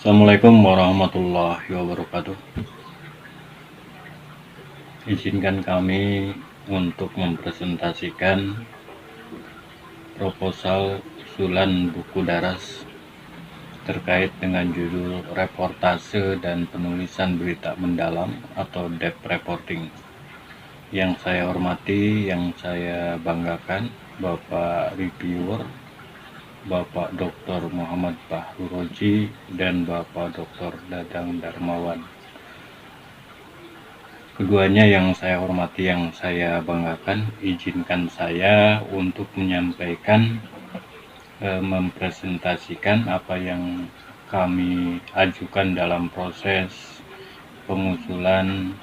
Assalamualaikum warahmatullahi wabarakatuh. Izinkan kami untuk mempresentasikan proposal usulan buku daras terkait dengan judul reportase dan penulisan berita mendalam atau depth reporting. Yang saya hormati, yang saya banggakan, Bapak Reviewer, Bapak Dr. Muhammad Fahru Roji, dan Bapak Dr. Dadang Darmawan. Keduanya yang saya hormati, yang saya banggakan, izinkan saya untuk menyampaikan, mempresentasikan apa yang kami ajukan dalam proses pengusulan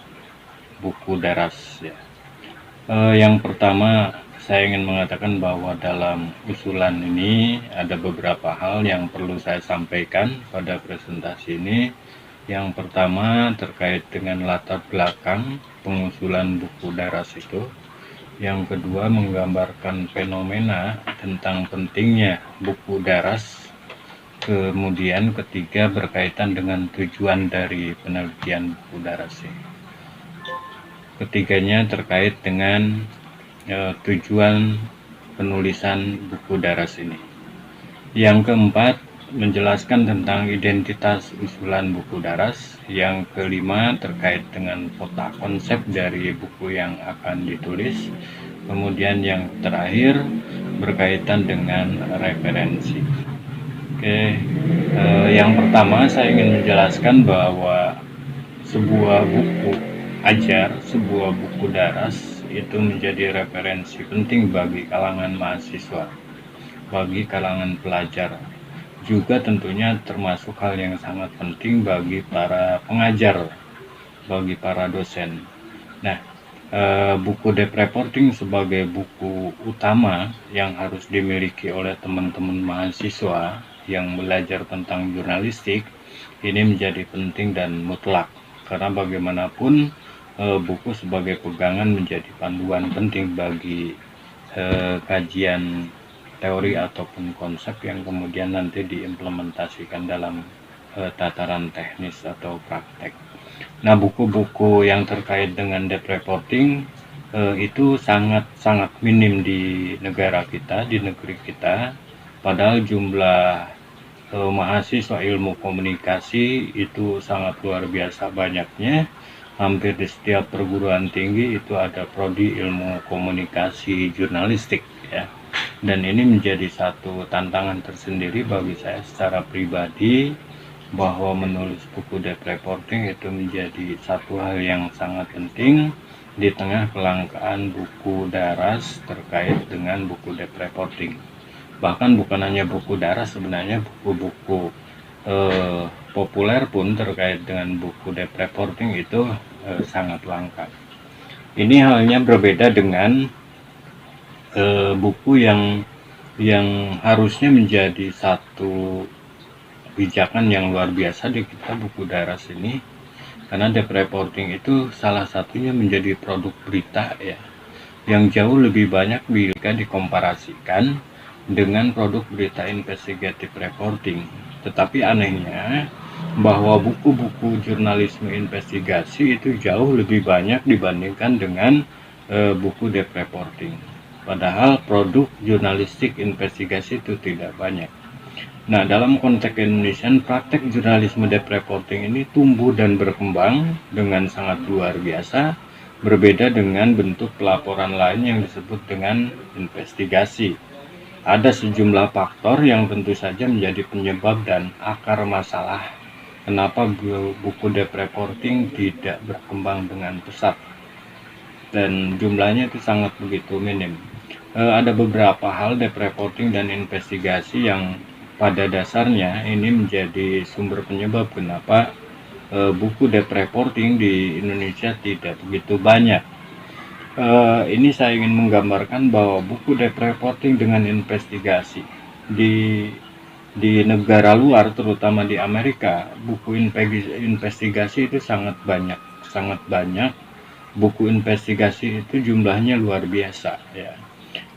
buku daras ya. Yang pertama, saya ingin mengatakan bahwa dalam usulan ini ada beberapa hal yang perlu saya sampaikan pada presentasi ini. Yang pertama terkait dengan latar belakang pengusulan buku daras itu. Yang kedua menggambarkan fenomena tentang pentingnya buku daras. Kemudian ketiga berkaitan dengan tujuan dari penelitian buku daras ini. Ketiganya terkait dengan tujuan penulisan buku daras ini. Yang keempat menjelaskan tentang identitas usulan buku daras. Yang kelima terkait dengan peta konsep dari buku yang akan ditulis. Kemudian yang terakhir berkaitan dengan referensi. Yang pertama saya ingin menjelaskan bahwa sebuah buku ajar, sebuah buku daras itu menjadi referensi penting bagi kalangan mahasiswa, bagi kalangan pelajar. Juga tentunya termasuk hal yang sangat penting bagi para pengajar, bagi para dosen. Nah, buku depth reporting sebagai buku utama yang harus dimiliki oleh teman-teman mahasiswa yang belajar tentang jurnalistik ini menjadi penting dan mutlak, karena bagaimanapun buku sebagai pegangan menjadi panduan penting bagi kajian teori ataupun konsep yang kemudian nanti diimplementasikan dalam tataran teknis atau praktek. Nah, buku-buku yang terkait dengan depth reporting itu sangat minim di negara kita, di negeri kita. Padahal jumlah mahasiswa ilmu komunikasi itu sangat luar biasa banyaknya. Hampir di setiap perguruan tinggi itu ada prodi ilmu komunikasi jurnalistik ya. Dan ini menjadi satu tantangan tersendiri bagi saya secara pribadi, bahwa menulis buku depth reporting itu menjadi satu hal yang sangat penting di tengah kelangkaan buku daras terkait dengan buku depth reporting. Bahkan bukan hanya buku daras, sebenarnya buku-buku populer pun terkait dengan buku depth reporting itu sangat langka. Ini halnya berbeda dengan buku yang harusnya menjadi satu pijakan yang luar biasa di kita, buku daras ini, karena depth reporting itu salah satunya menjadi produk berita ya, yang jauh lebih banyak bila dikomparasikan dengan produk berita investigative reporting. Tetapi anehnya bahwa buku-buku jurnalisme investigasi itu jauh lebih banyak dibandingkan dengan buku depth reporting. Padahal produk jurnalistik investigasi itu tidak banyak. Nah, dalam konteks Indonesia, praktek jurnalisme depth reporting ini tumbuh dan berkembang dengan sangat luar biasa, berbeda dengan bentuk pelaporan lain yang disebut dengan investigasi. Ada sejumlah faktor yang tentu saja menjadi penyebab dan akar masalah kenapa buku depth reporting tidak berkembang dengan pesat, dan jumlahnya itu sangat begitu minim. Ada beberapa hal depth reporting dan investigasi yang pada dasarnya ini menjadi sumber penyebab kenapa buku depth reporting di Indonesia tidak begitu banyak. Ini saya ingin menggambarkan bahwa buku depth reporting dengan investigasi di negara luar, terutama di Amerika, buku investigasi itu sangat banyak. Buku investigasi itu jumlahnya luar biasa ya.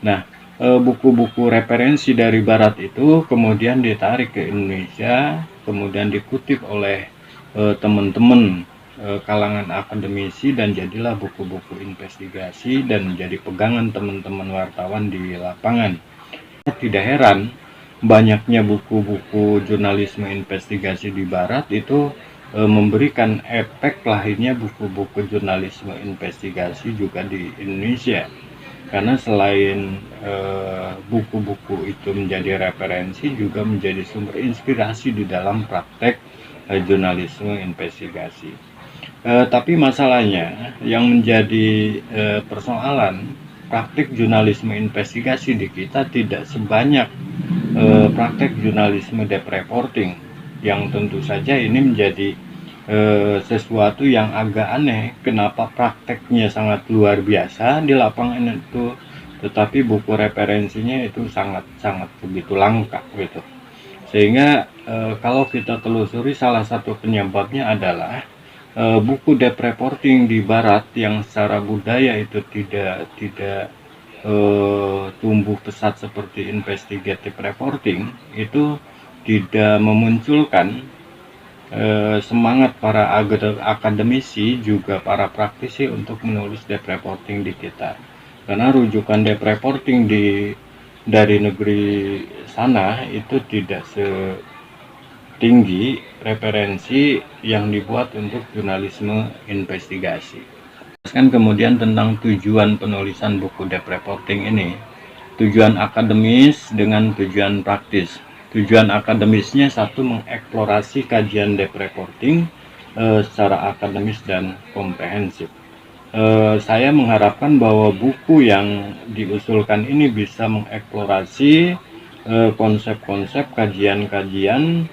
Nah, buku-buku referensi dari barat itu kemudian ditarik ke Indonesia kemudian dikutip oleh teman-teman kalangan akademisi, dan jadilah buku-buku investigasi dan menjadi pegangan teman-teman wartawan di lapangan. Tidak heran banyaknya buku-buku jurnalisme investigasi di Barat itu memberikan efek lahirnya buku-buku jurnalisme investigasi juga di Indonesia. Karena selain buku-buku itu menjadi referensi, juga menjadi sumber inspirasi di dalam praktek jurnalisme investigasi. Tapi masalahnya yang menjadi persoalan, praktik jurnalisme investigasi di kita tidak sebanyak praktek jurnalisme deep reporting, yang tentu saja ini menjadi sesuatu yang agak aneh. Kenapa prakteknya sangat luar biasa di lapangan itu, tetapi buku referensinya itu sangat begitu langka gitu. Sehingga kalau kita telusuri, salah satu penyebabnya adalah buku deep reporting di Barat yang secara budaya itu tidak tumbuh pesat seperti investigative reporting, itu tidak memunculkan semangat para akademisi juga para praktisi untuk menulis deep reporting di kita. Karena rujukan deep reporting dari negeri sana itu tidak setinggi referensi yang dibuat untuk jurnalisme investigasi. Kemudian tentang tujuan penulisan buku deep reporting ini, tujuan akademis dengan tujuan praktis. Tujuan akademisnya, satu, mengeksplorasi kajian deep reporting secara akademis dan komprehensif. Saya mengharapkan bahwa buku yang diusulkan ini bisa mengeksplorasi konsep-konsep kajian-kajian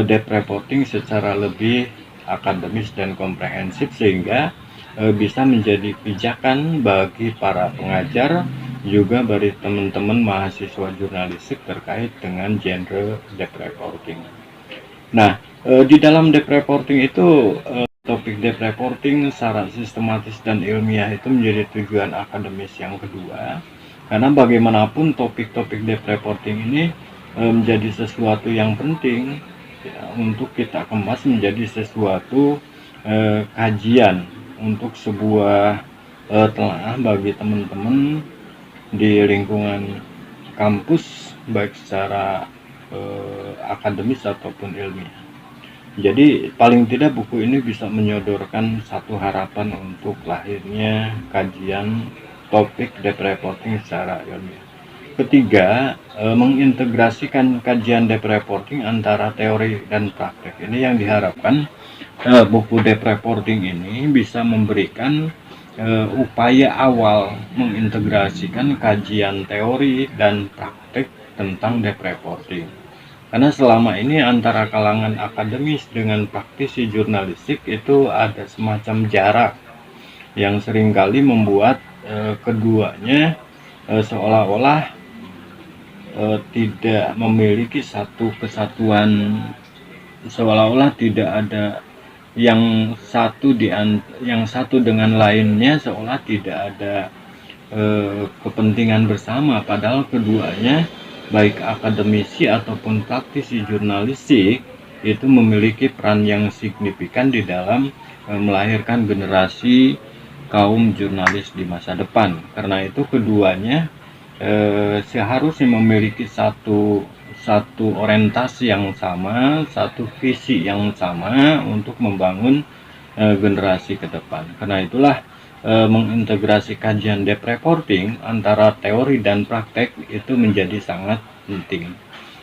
deep reporting secara lebih akademis dan komprehensif, sehingga bisa menjadi pijakan bagi para pengajar, juga bagi teman-teman mahasiswa jurnalistik terkait dengan genre deep reporting. Nah, di dalam deep reporting itu, topik deep reporting secara sistematis dan ilmiah itu menjadi tujuan akademis yang kedua. Karena bagaimanapun topik-topik deep reporting ini menjadi sesuatu yang penting ya, untuk kita kemas menjadi sesuatu kajian untuk sebuah telah bagi teman-teman di lingkungan kampus, baik secara akademis ataupun ilmiah. Jadi paling tidak buku ini bisa menyodorkan satu harapan untuk lahirnya kajian topik deep reporting secara ilmiah. Ketiga, mengintegrasikan kajian deep reporting antara teori dan praktek. Ini yang diharapkan buku deep reporting ini bisa memberikan upaya awal mengintegrasikan kajian teori dan praktek tentang deep reporting. Karena selama ini antara kalangan akademis dengan praktisi jurnalistik itu ada semacam jarak yang seringkali membuat keduanya seolah-olah tidak memiliki satu kesatuan, seolah-olah tidak ada yang satu dengan lainnya, seolah tidak ada kepentingan bersama, padahal keduanya baik akademisi ataupun praktisi jurnalistik itu memiliki peran yang signifikan di dalam melahirkan generasi kaum jurnalis di masa depan. Karena itu keduanya seharusnya memiliki satu orientasi yang sama, satu visi yang sama untuk membangun generasi ke depan. Karena itulah mengintegrasi kajian deep reporting antara teori dan praktek itu menjadi sangat penting.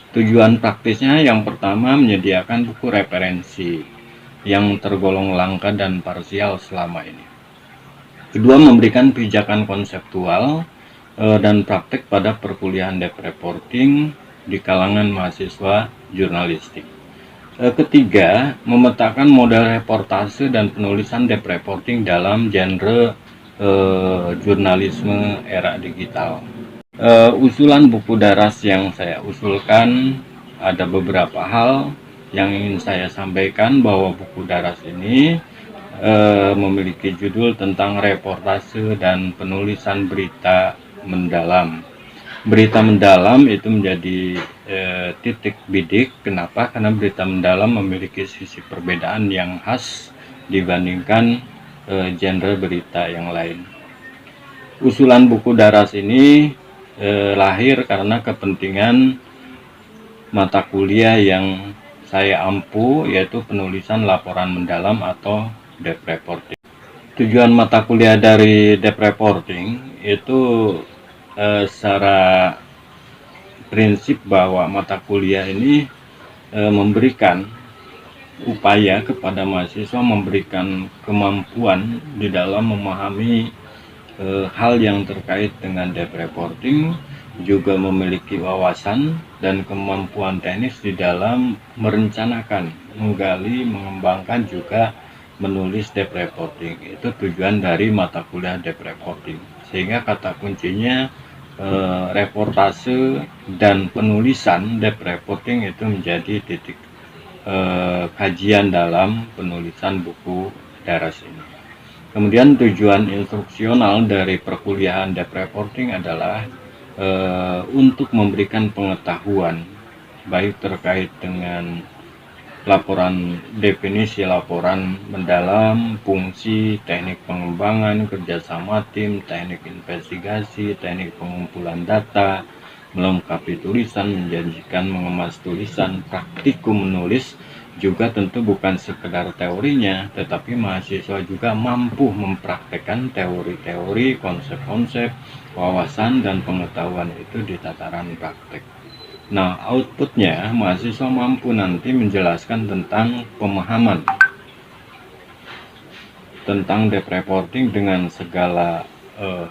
Tujuan praktisnya yang pertama, menyediakan buku referensi yang tergolong langka dan parsial selama ini. Kedua, memberikan pijakan konseptual dan praktek pada perkuliahan deep reporting di kalangan mahasiswa jurnalistik. Ketiga, memetakan model reportase dan penulisan deep reporting dalam genre jurnalisme era digital. Usulan buku daras yang saya usulkan, ada beberapa hal yang ingin saya sampaikan, bahwa buku daras ini memiliki judul tentang reportase dan penulisan berita mendalam. Berita mendalam itu menjadi titik bidik. Kenapa? Karena berita mendalam memiliki sisi perbedaan yang khas dibandingkan genre berita yang lain. Usulan buku Daras ini lahir karena kepentingan mata kuliah yang saya ampu, yaitu penulisan laporan mendalam atau deep reporting. Tujuan mata kuliah dari deep reporting itu secara prinsip bahwa mata kuliah ini memberikan upaya kepada mahasiswa, memberikan kemampuan di dalam memahami hal yang terkait dengan deep reporting, juga memiliki wawasan dan kemampuan teknis di dalam merencanakan, menggali, mengembangkan, juga menulis deep reporting. Itu tujuan dari mata kuliah deep reporting. Sehingga kata kuncinya reportase dan penulisan deep reporting itu menjadi titik kajian dalam penulisan buku Daras ini. Kemudian tujuan instruksional dari perkuliahan deep reporting adalah untuk memberikan pengetahuan baik terkait dengan laporan, definisi laporan mendalam, fungsi, teknik pengembangan, kerjasama tim, teknik investigasi, teknik pengumpulan data, melengkapi tulisan, menjanjikan mengemas tulisan, praktikum menulis. Juga tentu bukan sekedar teorinya, tetapi mahasiswa juga mampu mempraktekkan teori-teori, konsep-konsep, wawasan, dan pengetahuan itu di tataran praktek. Nah, outputnya mahasiswa mampu nanti menjelaskan tentang pemahaman tentang deep reporting dengan segala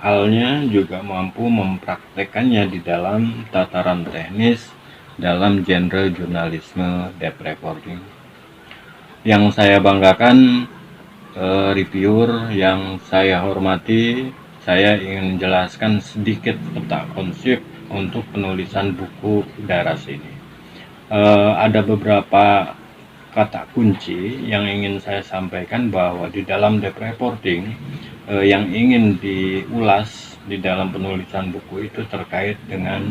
halnya, juga mampu mempraktekannya di dalam tataran teknis dalam genre jurnalisme deep reporting. Yang saya banggakan, reviewer yang saya hormati, saya ingin menjelaskan sedikit peta konsep untuk penulisan buku Daras ini. Ada beberapa kata kunci yang ingin saya sampaikan, bahwa di dalam deep reporting yang ingin diulas di dalam penulisan buku itu terkait dengan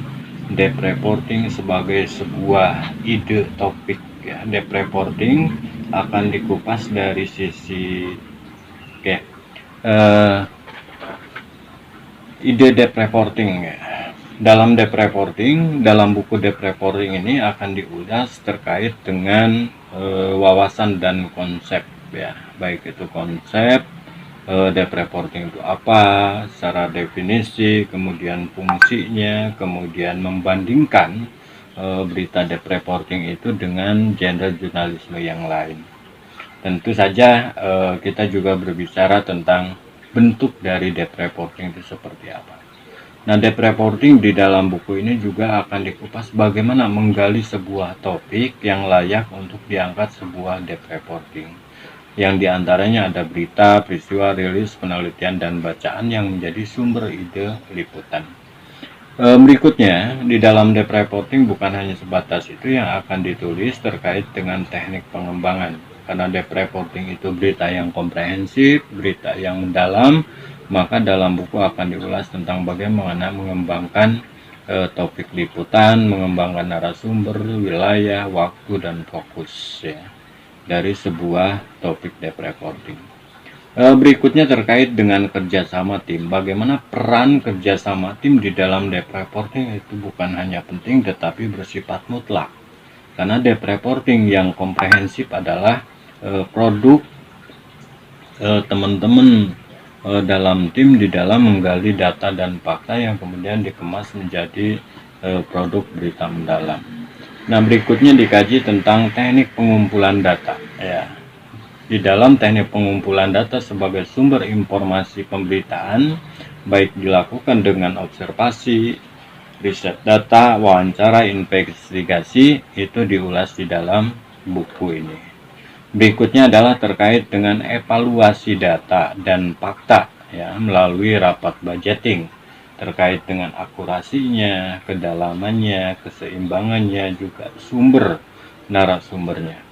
deep reporting sebagai sebuah ide topik. Ya, deep reporting akan dikupas dari sisi ide deep reporting. Ya. Dalam deep reporting, dalam buku deep reporting ini akan diulas terkait dengan wawasan dan konsep, ya, baik itu konsep deep reporting itu apa, secara definisi, kemudian fungsinya, kemudian membandingkan berita deep reporting itu dengan genre jurnalisme yang lain. Tentu saja kita juga berbicara tentang bentuk dari deep reporting itu seperti apa. Nah, deep reporting di dalam buku ini juga akan dikupas bagaimana menggali sebuah topik yang layak untuk diangkat sebuah deep reporting. Yang diantaranya ada berita, peristiwa, rilis, penelitian, dan bacaan yang menjadi sumber ide liputan. Berikutnya, di dalam deep reporting bukan hanya sebatas itu yang akan ditulis terkait dengan teknik pengembangan. Karena deep reporting itu berita yang komprehensif, berita yang mendalam, maka dalam buku akan diulas tentang bagaimana mengembangkan topik liputan, mengembangkan narasumber, wilayah, waktu, dan fokus, ya, dari sebuah topik deep reporting. Berikutnya terkait dengan kerjasama tim. Bagaimana peran kerjasama tim di dalam deep reporting itu bukan hanya penting tetapi bersifat mutlak. Karena deep reporting yang komprehensif adalah produk teman-teman dalam tim di dalam menggali data dan fakta yang kemudian dikemas menjadi produk berita mendalam. Nah, berikutnya dikaji tentang teknik pengumpulan data, ya. Di dalam teknik pengumpulan data sebagai sumber informasi pemberitaan, baik dilakukan dengan observasi, riset data, wawancara, investigasi, itu diulas di dalam buku ini. Berikutnya adalah terkait dengan evaluasi data dan fakta, ya, melalui rapat budgeting, terkait dengan akurasinya, kedalamannya, keseimbangannya, juga sumber narasumbernya.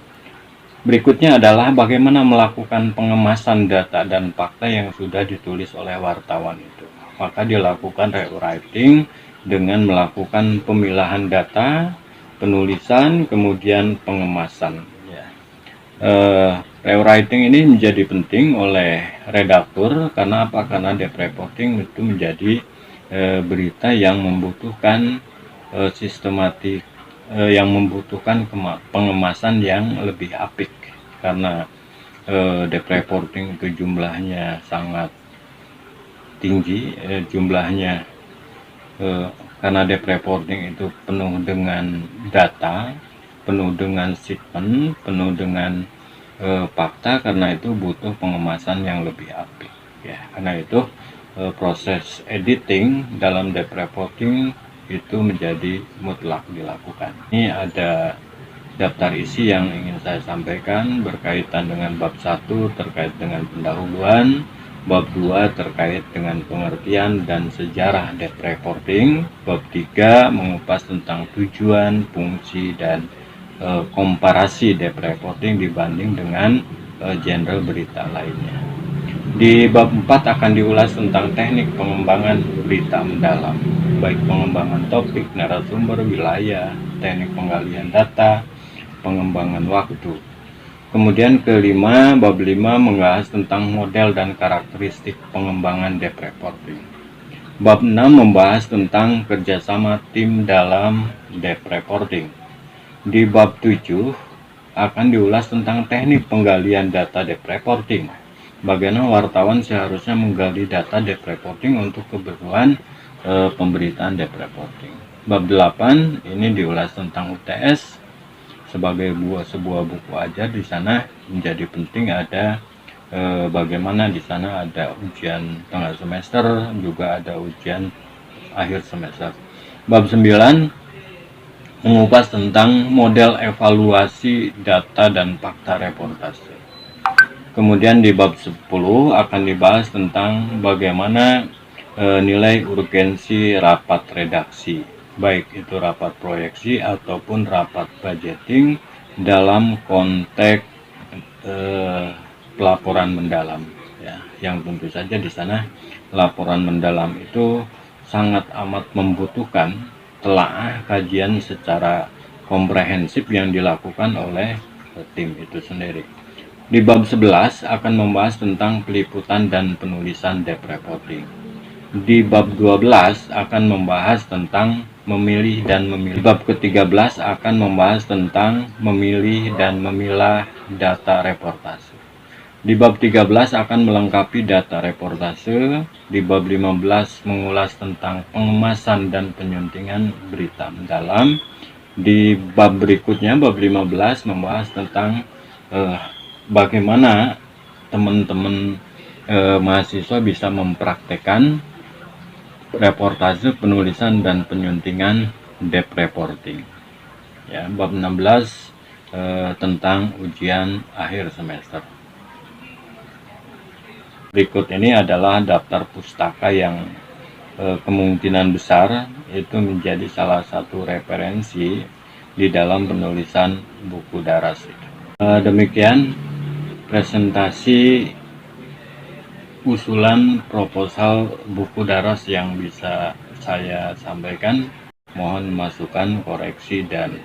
Berikutnya adalah bagaimana melakukan pengemasan data dan fakta yang sudah ditulis oleh wartawan itu. Maka dilakukan rewriting dengan melakukan pemilahan data, penulisan, kemudian pengemasan. Ya. Rewriting ini menjadi penting oleh redaktur karena apa? Karena debt reporting itu menjadi berita yang membutuhkan sistematik, yang membutuhkan pengemasan yang lebih apik karena debt reporting itu jumlahnya sangat tinggi, jumlahnya karena debt reporting itu penuh dengan data, penuh dengan statement, penuh dengan fakta, karena itu butuh pengemasan yang lebih apik ya. Karena itu proses editing dalam debt reporting itu menjadi mutlak dilakukan. Ini ada daftar isi yang ingin saya sampaikan berkaitan dengan bab 1 terkait dengan pendahuluan, bab 2 terkait dengan pengertian dan sejarah debt reporting, bab 3 mengupas tentang tujuan, fungsi, dan komparasi debt reporting dibanding dengan genre berita lainnya. Di bab 4 akan diulas tentang teknik pengembangan berita mendalam, baik pengembangan topik, narasumber, wilayah, teknik penggalian data, pengembangan waktu. Kemudian kelima, bab 5 membahas tentang model dan karakteristik pengembangan debt reporting. Bab 6 membahas tentang kerjasama tim dalam debt reporting. Di bab 7 akan diulas tentang teknik penggalian data debt reporting. Bagaimana wartawan seharusnya menggali data debt reporting untuk keperluan pemberitaan debt reporting. Bab 8 ini diulas tentang UTS sebagai sebuah buku ajar. Di sana menjadi penting ada bagaimana di sana ada ujian tengah semester, juga ada ujian akhir semester. Bab 9 mengupas tentang model evaluasi data dan fakta reportase. Kemudian di bab 10 akan dibahas tentang bagaimana nilai urgensi rapat redaksi, baik itu rapat proyeksi ataupun rapat budgeting dalam konteks pelaporan mendalam ya. Yang tentu saja di sana laporan mendalam itu sangat amat membutuhkan telaah kajian secara komprehensif yang dilakukan oleh tim itu sendiri. Di bab 11 akan membahas tentang peliputan dan penulisan debt reporting. Di bab 12 akan membahas tentang memilih dan memilih. Bab ke-13 akan membahas tentang memilih dan memilah data reportase. Di bab 13 akan melengkapi data reportase. Di bab 15 mengulas tentang pengemasan dan penyuntingan berita mendalam. Di bab berikutnya, bab 15 membahas tentang bagaimana teman-teman mahasiswa bisa mempraktekkan reportase, penulisan, dan penyuntingan debt reporting. Ya, bab 16 tentang ujian akhir semester. Berikut ini adalah daftar pustaka yang kemungkinan besar itu menjadi salah satu referensi di dalam penulisan buku daras. Demikian presentasi usulan proposal buku daras yang bisa saya sampaikan. Mohon masukan, koreksi, dan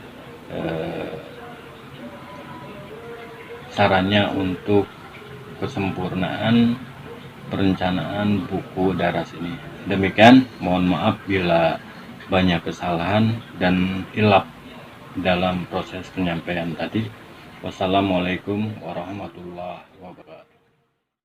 sarannya untuk kesempurnaan perencanaan buku daras ini. Demikian, mohon maaf bila banyak kesalahan dan hilap dalam proses penyampaian tadi. Wassalamualaikum warahmatullahi wabarakatuh.